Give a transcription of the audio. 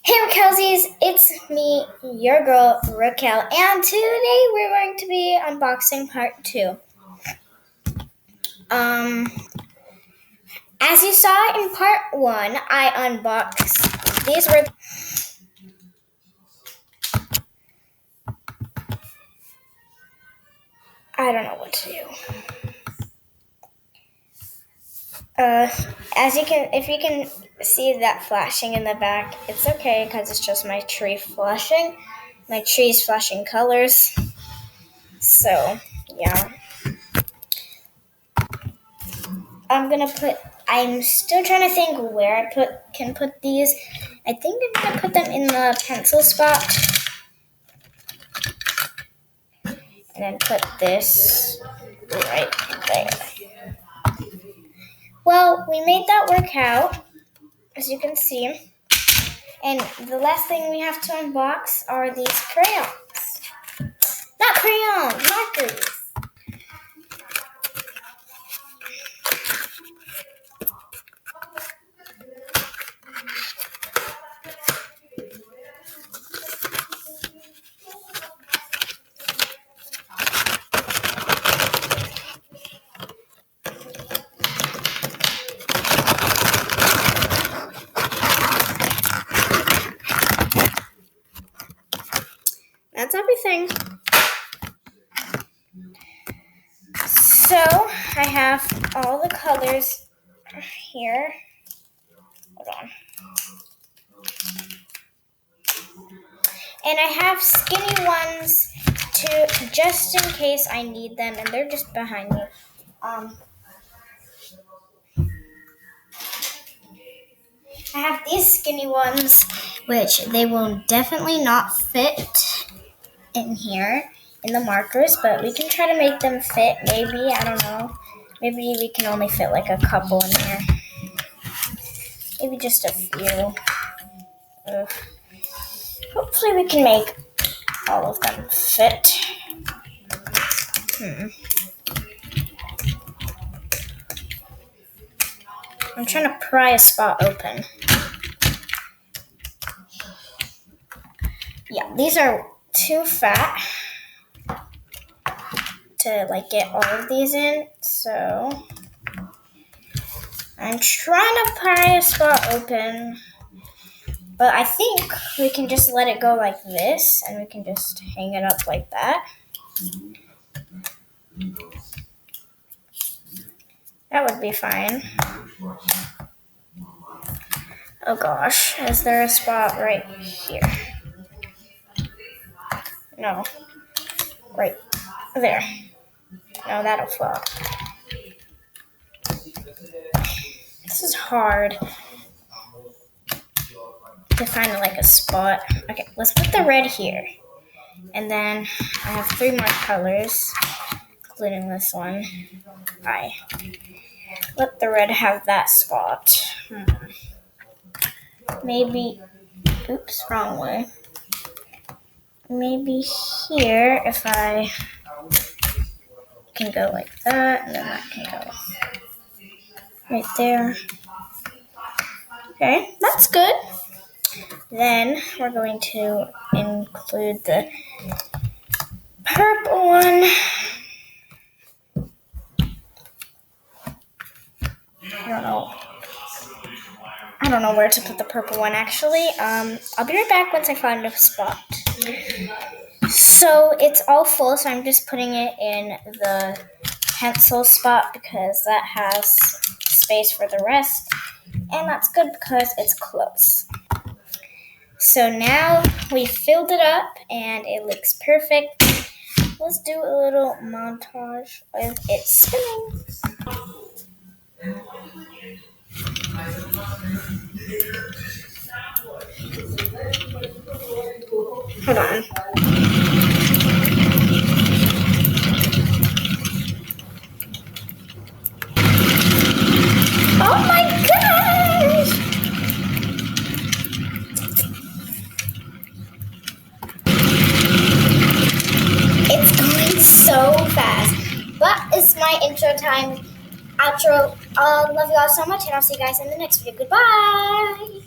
Hey Raquelsies, it's me, your girl Raquel, and today we're going to be unboxing part 2. As you saw in part 1, I unboxed these were I don't know what to do. If you can see that flashing in the back, it's okay because it's just my tree flashing. My tree's flashing colors. So, yeah. I'm still trying to think where I can put these. I think I'm going to put them in the pencil spot. And then put this right there. Well, we made that work out, as you can see. And the last thing we have to unbox are these crayons. Not crayons, markers. That's everything. So, I have all the colors here. Hold on. And I have skinny ones too, just in case I need them, and they're just behind me. I have these skinny ones, which they will definitely not fit in here in the markers, but we can try to make them fit. Maybe, I don't know. Maybe we can only fit like a couple in here. Maybe just a few. Hopefully we can make all of them fit. I'm trying to pry a spot open. Yeah, these are too fat to get all of these in, so I'm trying to pry a spot open, but I think we can just let it go like this, and we can just hang it up like that. That would be fine. Oh gosh, is there a spot right here? No. Right there. No, that'll fall. This is hard to find a spot. Okay, let's put the red here. And then I have 3 more colors, including this one. Let the red have that spot. Maybe, oops, wrong way. Maybe here, if I can go like that, and then that can go right there. Okay, that's good. Then we're going to include the purple one. I don't know where to put the purple one actually. I'll be right back once I find a spot. So it's all full, so I'm just putting it in the pencil spot because that has space for the rest. And that's good because it's close. So now we filled it up and it looks perfect. Let's do a little montage of it spinning. Hold on. Oh my gosh! It's going so fast. But it's my intro time. Outro. Love you all so much, and I'll see you guys in the next video. Goodbye!